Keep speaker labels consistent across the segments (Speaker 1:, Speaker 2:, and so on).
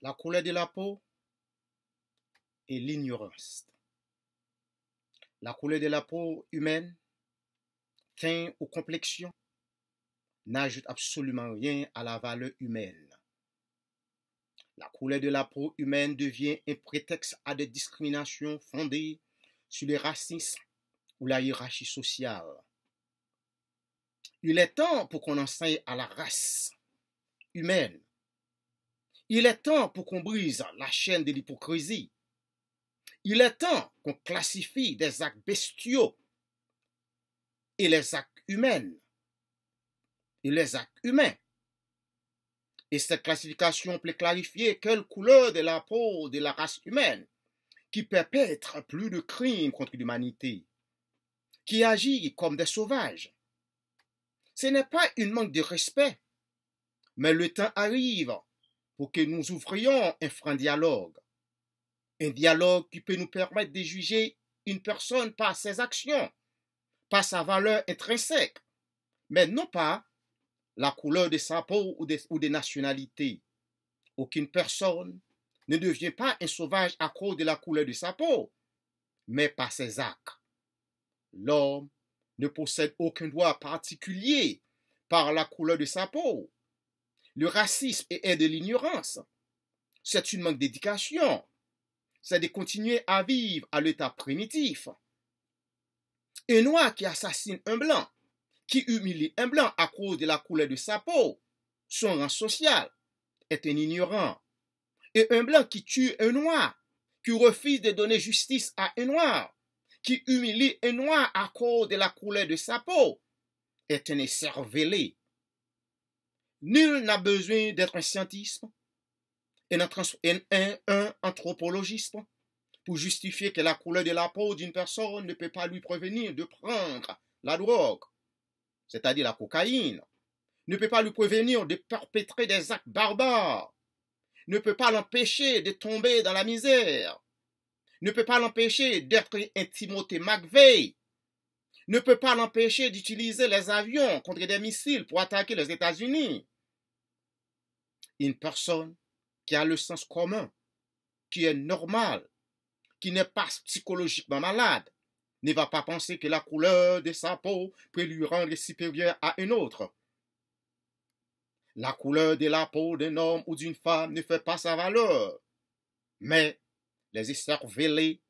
Speaker 1: La couleur de la peau et l'ignorance. La couleur de la peau humaine, teint ou complexion, n'ajoute absolument rien à la valeur humaine. La couleur de la peau humaine devient un prétexte à des discriminations fondées sur le racisme ou la hiérarchie sociale. Il est temps pour qu'on enseigne à la race humaine. Il est temps pour qu'on brise la chaîne de l'hypocrisie. Il est temps qu'on classifie des actes bestiaux et les actes humains. Et cette classification peut clarifier quelle couleur de la peau de la race humaine qui perpètre plus de crimes contre l'humanité, qui agit comme des sauvages. Ce n'est pas une manque de respect, mais le temps arrive pour que nous ouvrions un franc dialogue. Un dialogue qui peut nous permettre de juger une personne par ses actions, par sa valeur intrinsèque, mais non pas la couleur de sa peau ou des nationalités. Aucune personne ne devient pas un sauvage à cause de la couleur de sa peau, mais par ses actes. L'homme ne possède aucun droit particulier par la couleur de sa peau. Le racisme est de l'ignorance. C'est une manque d'éducation. C'est de continuer à vivre à l'état primitif. Un noir qui assassine un blanc, qui humilie un blanc à cause de la couleur de sa peau, son rang social, est un ignorant. Et un blanc qui tue un noir, qui refuse de donner justice à un noir, qui humilie un noir à cause de la couleur de sa peau, est un écervelé. Nul n'a besoin d'être un scientiste, un anthropologiste, pour justifier que la couleur de la peau d'une personne ne peut pas lui prévenir de prendre la drogue, c'est-à-dire la cocaïne, ne peut pas lui prévenir de perpétrer des actes barbares, ne peut pas l'empêcher de tomber dans la misère, ne peut pas l'empêcher d'être un Timothée McVeigh, ne peut pas l'empêcher d'utiliser les avions contre des missiles pour attaquer les États-Unis. Une personne qui a le sens commun, qui est normale, qui n'est pas psychologiquement malade, ne va pas penser que la couleur de sa peau peut lui rendre supérieur à une autre. La couleur de la peau d'un homme ou d'une femme ne fait pas sa valeur, mais les écervelés,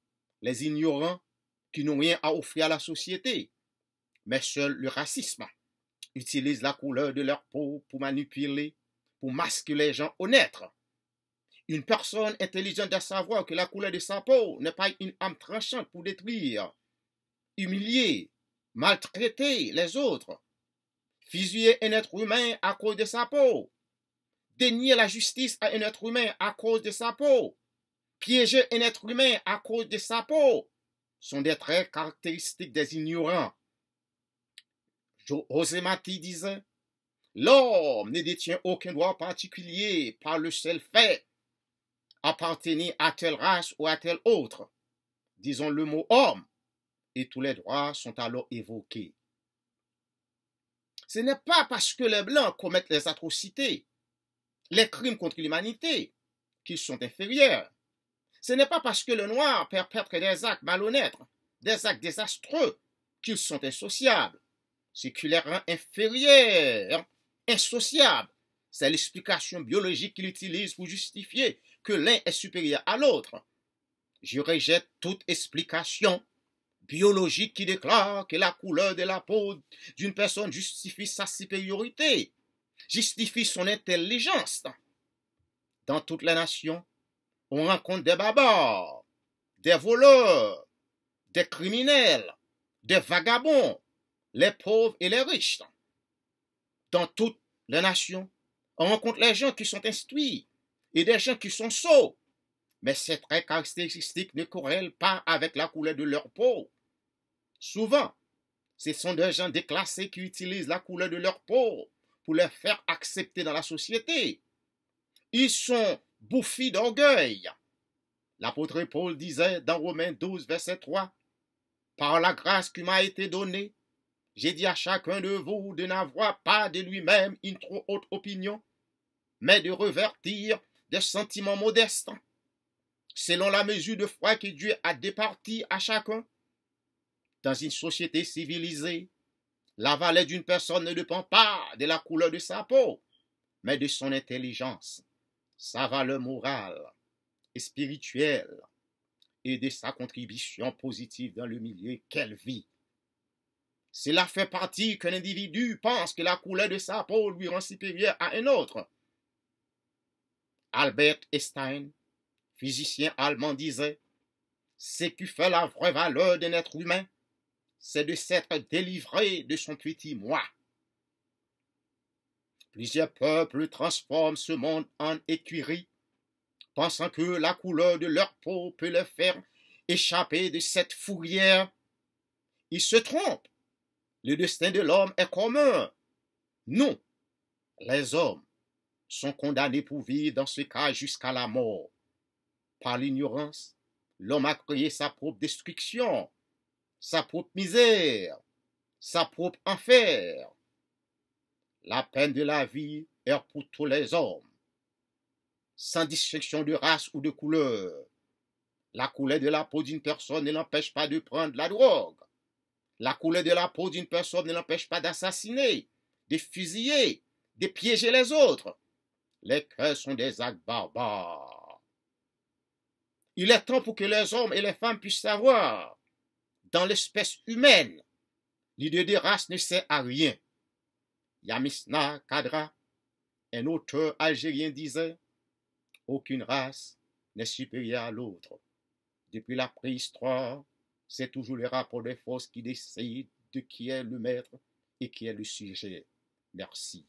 Speaker 1: les ignorants, qui n'ont rien à offrir à la société, mais seul le racisme, utilisent la couleur de leur peau pour manipuler, pour masquer les gens honnêtes. Une personne intelligente doit savoir que la couleur de sa peau n'est pas une âme tranchante pour détruire, humilier, maltraiter les autres, fusiller un être humain à cause de sa peau, dénier la justice à un être humain à cause de sa peau, piéger un être humain à cause de sa peau, sont des traits caractéristiques des ignorants. José Marti disait, l'homme ne détient aucun droit particulier par le seul fait appartenir à telle race ou à telle autre. Disons le mot homme, et tous les droits sont alors évoqués. Ce n'est pas parce que les Blancs commettent les atrocités, les crimes contre l'humanité, qu'ils sont inférieurs. Ce n'est pas parce que le Noir perpètre des actes malhonnêtes, des actes désastreux, qu'ils sont insociables. Ce qui les rend inférieurs, insociables, c'est l'explication biologique qu'il utilise pour justifier que l'un est supérieur à l'autre. Je rejette toute explication biologique qui déclare que la couleur de la peau d'une personne justifie sa supériorité, justifie son intelligence. Dans toutes les nations, on rencontre des barbares, des voleurs, des criminels, des vagabonds, les pauvres et les riches. Dans toutes les nations, on rencontre les gens qui sont instruits et des gens qui sont sots. Mais ces traits caractéristiques ne corrèlent pas avec la couleur de leur peau. Souvent, ce sont des gens déclassés qui utilisent la couleur de leur peau pour les faire accepter dans la société. Ils sont bouffis d'orgueil. L'apôtre Paul disait dans Romains 12, verset 3, « Par la grâce qui m'a été donnée, j'ai dit à chacun de vous de n'avoir pas de lui-même une trop haute opinion, mais de revertir des sentiments modestes, selon la mesure de foi que Dieu a départie à chacun. Dans une société civilisée, la valeur d'une personne ne dépend pas de la couleur de sa peau, mais de son intelligence, sa valeur morale et spirituelle et de sa contribution positive dans le milieu qu'elle vit. Cela fait partie qu'un individu pense que la couleur de sa peau lui rend supérieur à un autre. Albert Einstein, physicien allemand, disait « Ce qui fait la vraie valeur d'un être humain, c'est de s'être délivré de son petit moi. » Plusieurs peuples transforment ce monde en écurie, pensant que la couleur de leur peau peut leur faire échapper de cette fourrière. Ils se trompent. Le destin de l'homme est commun. Non, les hommes sont condamnés pour vivre dans ce cas jusqu'à la mort. Par l'ignorance, l'homme a créé sa propre destruction, sa propre misère, sa propre enfer. La peine de la vie est pour tous les hommes, sans distinction de race ou de couleur. La couleur de la peau d'une personne ne l'empêche pas de prendre la drogue. La couleur de la peau d'une personne ne l'empêche pas d'assassiner, de fusiller, de piéger les autres. Les cœurs sont des actes barbares. Il est temps pour que les hommes et les femmes puissent savoir, dans l'espèce humaine, l'idée de race ne sert à rien. Yamisna Kadra, un auteur algérien, disait « Aucune race n'est supérieure à l'autre. Depuis la préhistoire, c'est toujours le rapport des forces qui décide de qui est le maître et qui est le sujet. » Merci.